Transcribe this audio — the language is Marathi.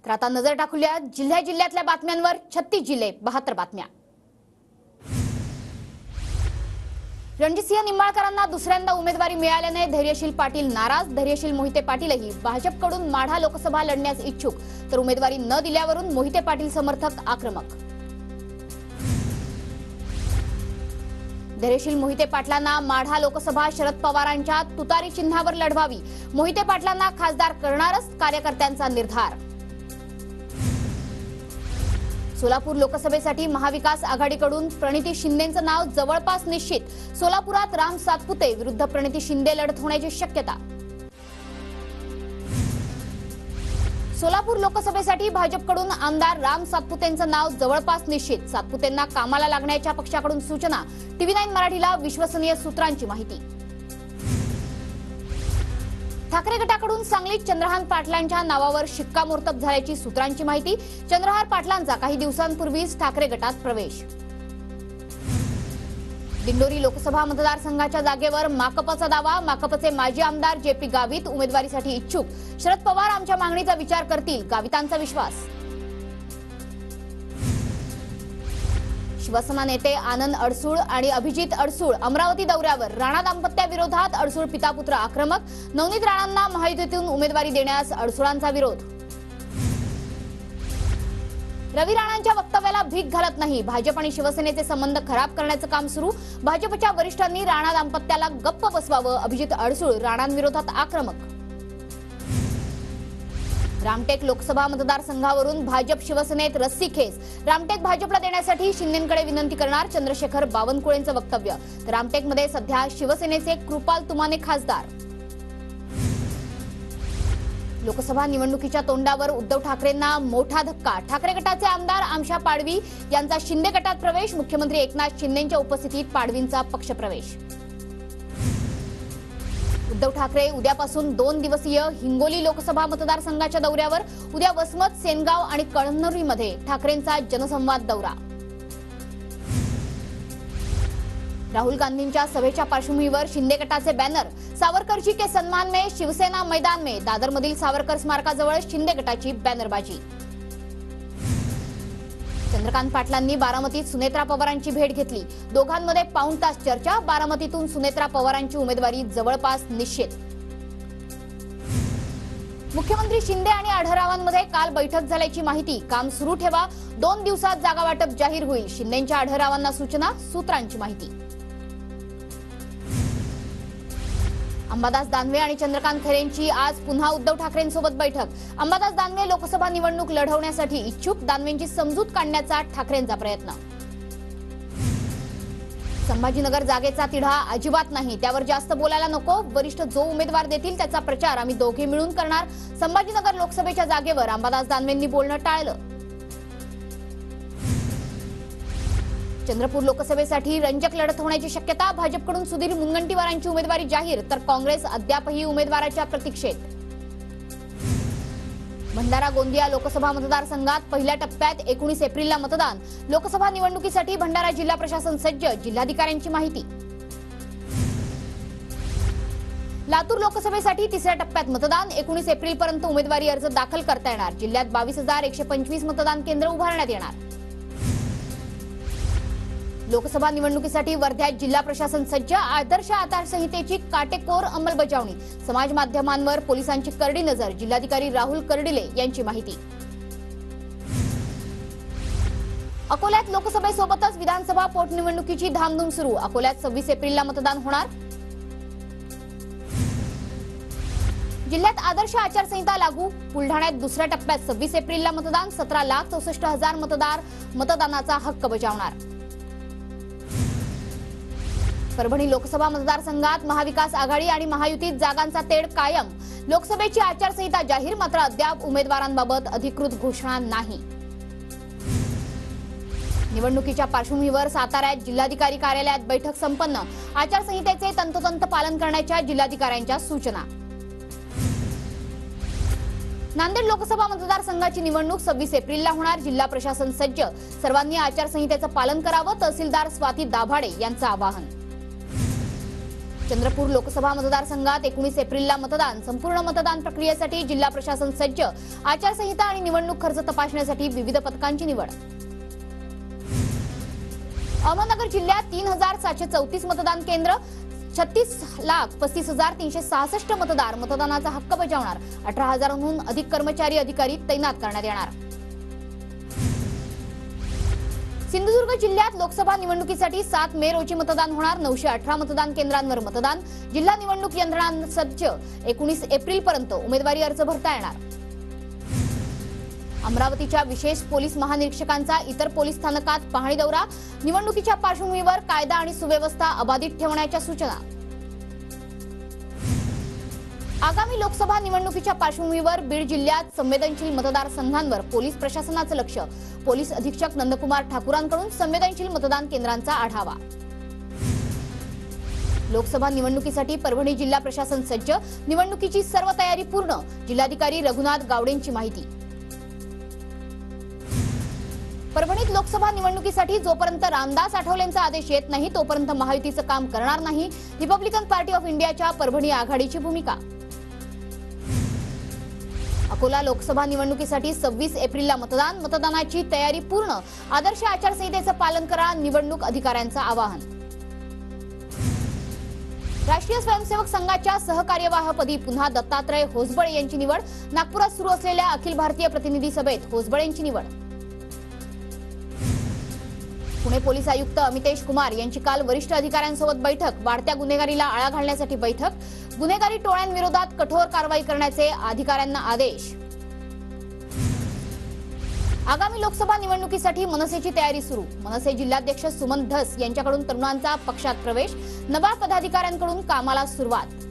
तर आता नजर टाकूया जिल्ह्यातल्या बातम्यांवर। 36 जिल्हे 72 बातम्या। रणजितसिंह निंबाळकरांना दुसऱ्यांदा उमेदवारी मिळाल्याने धैर्यशील पाटील नाराज। धैर्यशील मोहिते पाटीलही भाजपकडून माढा लोकसभा लढण्यास इच्छुक, तर उमेदवारी न दिल्यावरून मोहिते पाटील समर्थक आक्रमक। धैर्यशील मोहिते पाटलांना माढा लोकसभा शरद पवारांच्या तुतारी चिन्हावर लढवावी, मोहिते पाटलांना खासदार करणारच कार्यकर्त्यांचा निर्धार। सोलापूर लोकसभेसाठी महाविकास आघाडीकडून प्रणिती शिंदेंचं नाव जवळपास निश्चित। सोलापुरात राम सातपुते विरुद्ध प्रणिती शिंदे लढत होण्याची शक्यता। सोलापूर लोकसभेसाठी भाजपकडून आमदार राम सातपुतेंचं नाव जवळपास निश्चित। सातपुतेंना कामाला लागण्याच्या पक्षाकडून सूचना। TV9 मराठीला विश्वसनीय सूत्रांची माहिती। ठाकरे गटाकडून सांगलीत चंद्रहार पाटलांच्या नावावर शिक्कामोर्तब झाल्याची सूत्रांची माहिती। चंद्रहार पाटलांचा काही दिवसांपूर्वीच ठाकरे गटात प्रवेश। दिंडोरी लोकसभा मतदारसंघाच्या जागेवर माकपचा दावा। माकपचे माजी आमदार JP गावित उमेदवारीसाठी इच्छुक। शरद पवार आमच्या मागणीचा विचार करतील, गावितांचा विश्वास। शिवसेना नेते आनंद अडसूळ आणि अभिजित अडसूळ अमरावती दौऱ्यावर। राणा दाम्पत्याविरोधात अडसूळ पितापुत्र आक्रमक। नवनीत राणांना महायुतीतून उमेदवारी देण्यास अडसूळांचा विरोध। रवी राणांच्या वक्तव्याला भीक घालत नाही, भाजप आणि शिवसेनेचे संबंध खराब करण्याचं काम सुरू। भाजपच्या वरिष्ठांनी राणा दाम्पत्याला गप्प बसवावं, अभिजित अडसूळ राणांविरोधात आक्रमक। रामटेक लोकसभा मतदारसंघावरून भाजप शिवसेनेत रस्सीखेच। रामटेक भाजपला देण्यासाठी शिंदेंकडे विनंती करणार, चंद्रशेखर बावनकुळेंचं वक्तव्य। तर रामटेकमध्ये सध्या शिवसेनेचे कृपाल तुमाने खासदार। लोकसभा निवडणुकीच्या तोंडावर उद्धव ठाकरेंना मोठा धक्का। ठाकरे गटाचे आमदार आमशा पाडवी यांचा शिंदे गटात प्रवेश। मुख्यमंत्री एकनाथ शिंदेंच्या उपस्थितीत पाडवींचा पक्षप्रवेश। उद्धव ठाकरे उद्यापासून 2 दिवसीय हिंगोली लोकसभा मतदारसंघाच्या दौऱ्यावर। उद्या वसमत, सेनगाव आणि कळमनुरीमध्ये ठाकरेंचा जनसंवाद दौरा। राहुल गांधींच्या सभेच्या पार्श्वभूमीवर शिंदे गटाचे बॅनर। सावरकर जी के सन्मान में शिवसेना मैदान में। दादरमधील सावरकर स्मारकाजवळ शिंदे गटाची बॅनरबाजी। चंद्रकांत पाटलांनी बारामतीत सुनेत्रा पवारांची भेट घेतली। दोघांमध्ये पाऊण तास चर्चा। बारामतीतून सुनेत्रा पवारांची उमेदवारी जवळपास निश्चित। मुख्यमंत्री शिंदे आणि आढळरावांमध्ये काल बैठक झाल्याची माहिती। काम सुरू ठेवा, 2 दिवसात जागा वाटप जाहीर होईल। शिंदेंच्या आढळरावांना सूचना, सूत्रांची माहिती। अंबादास दानवे आणि चंद्रकांत खैरेंची आज पुन्हा उद्धव ठाकरेंसोबत बैठक। अंबादास दानवे लोकसभा निवडणूक लढवण्यासाठी इच्छुक। दानवेंची समजूत काढण्याचा ठाकरेंचा प्रयत्न। संभाजीनगर जागेचा तिढा अजिबात नाही, त्यावर जास्त बोलायला नको। वरिष्ठ जो उमेदवार देतील त्याचा प्रचार आम्ही दोघे मिळून करणार। संभाजीनगर लोकसभेच्या जागेवर अंबादास दानवेंनी बोलणं टाळलं। चंद्रपूर लोकसभेसाठी रंजक लढत होण्याची शक्यता। भाजपकडून सुधीर मुनगंटीवारांची उमेदवारी जाहीर, तर काँग्रेस अद्यापही उमेदवाराच्या प्रतीक्षेत। भंडारा गोंदिया लोकसभा मतदारसंघात पहिल्या टप्प्यात 19 एप्रिलला मतदान। लोकसभा निवडणुकीसाठी भंडारा जिल्हा प्रशासन सज्ज। जिल्हाधिकाऱ्यांची माहिती। लातूर लोकसभेसाठी तिसऱ्या टप्प्यात मतदान। 19 एप्रिलपर्यंत उमेदवारी अर्ज दाखल करता येणार। जिल्ह्यात 22,125 मतदान केंद्र उभारण्यात येणार। लोकसभा निवडणुकीसाठी वर्ध्यात जिल्हा प्रशासन सज्ज। आदर्श आचारसंहितेची काटेकोर अंमलबजावणी। समाज माध्यमांवर पोलिसांची करडी नजर। जिल्हाधिकारी राहुल कर्डिले यांची माहिती। अकोल्यात लोकसभेसोबतच विधानसभा पोटनिवडणुकीची धामधूम सुरू। अकोल्यात 26 एप्रिलला मतदान होणार। जिल्ह्यात आदर्श आचारसंहिता लागू। बुलढाण्यात दुसऱ्या टप्प्यात 26 एप्रिलला मतदान। 17,64,000 मतदार मतदानाचा हक्क बजावणार। परभणी लोकसभा मतदारसंघात महाविकास आघाडी आणि महायुतीत जागांचा तेढ कायम। लोकसभेची आचारसंहिता जाहीर, मात्र अद्याप उमेदवारांबाबत अधिकृत घोषणा नाही। निवडणुकीच्या पार्श्वभूमीवर साताऱ्यात जिल्हाधिकारी कार्यालयात बैठक संपन्न। आचारसंहितेचे तंतोतंत पालन करण्याच्या जिल्हाधिकाऱ्यांच्या सूचना। नांदेड लोकसभा मतदारसंघाची निवडणूक 26 एप्रिलला होणार। जिल्हा प्रशासन सज्ज। सर्वांनी आचारसंहितेचं पालन करावं, तहसीलदार स्वाती दाभाडे यांचं आवाहन। चंद्रपूर लोकसभा मतदारसंघात 19 एप्रिलला मतदान. संपूर्ण मतदान प्रक्रियेसाठी जिल्हा प्रशासन सज्ज. आचारसंहिता आणि निवडणूक खर्च तपासण्यासाठी विविध पथकांची निवड. अहमदनगर जिल्ह्यात 3734 मतदान केंद्र, 36,35,366 मतदार मतदानाचा हक्क बजावणार. 18,000हून अधिक कर्मचारी अधिकारी तैनात करण्यात येणार. सिंधुदुर्ग जिल्ह्यात लोकसभा निवडणुकीसाठी 7 मे रोजी मतदान होणार. 918 मतदान केंद्रांवर मतदान. जिल्हा निवडणूक यंत्रणा सज्ज. 19 एप्रिल पर्यंत उमेदवारी अर्ज भरता येणार. अमरावतीच्या विशेष पोलीस महानिरीक्षकांचा इतर पोलीस स्थानकात पाहणी दौरा. निवडणुकीच्या पार्श्वभूमीवर कायदा आणि सुव्यवस्था अबाधित ठेवण्याच्या सूचना. आगामी लोकसभा निवडणुकीच्या पार्श्वभूमीवर बीड जिल्ह्यात संवेदनशील मतदारसंघांवर पोलीस प्रशासनाचं लक्ष. पोलीस अधीक्षक नंदकुमार ठाकूरांकडून संवेदनशील मतदान केंद्रांचा आढावा. लोकसभा निवडणुकीसाठी परभणी जिल्हा प्रशासन सज्ज. निवडणुकीची सर्व तयारी पूर्ण. जिल्हाधिकारी रघुनाथ गावडेंची माहिती. परभणीत लोकसभा निवडणुकीसाठी जोपर्यंत रामदास आठवलेंचा आदेश येत नाही तोपर्यंत महायुतीचं काम करणार नाही. रिपब्लिकन पार्टी ऑफ इंडियाच्या परभणी आघाडीची भूमिका. अकोला लोकसभा निवडणुकीसाठी 26 एप्रिलला मतदान. मतदानाची तयारी पूर्ण. आदर्श आचारसंहितेचं पालन करा. निवडणूक अधिकाऱ्यांचं आवाहन. राष्ट्रीय स्वयंसेवक संघाच्या सहकार्यवाहपदी पुन्हा दत्तात्रय होसबळे यांची निवड. नागपुरात सुरू असलेल्या अखिल भारतीय प्रतिनिधी सभेत होसबळेंची निवड. पुणे पोलीस आयुक्त अमितेश कुमार यांची काल वरिष्ठ अधिकाऱ्यांसोबत बैठक. वाढत्या गुन्हेगारीला आळा घालण्यासाठी बैठक. गुन्हेगारी टोळ्यांविरोधात कठोर कारवाई करण्याचे अधिकाऱ्यांना आदेश. आगामी लोकसभा निवडणुकीसाठी मनसेची तयारी सुरू. मनसे जिल्हाध्यक्ष सुमन धस यांच्याकडून तरुणांचा पक्षात प्रवेश. नवा पदाधिकाऱ्यांकडून कामाला सुरुवात.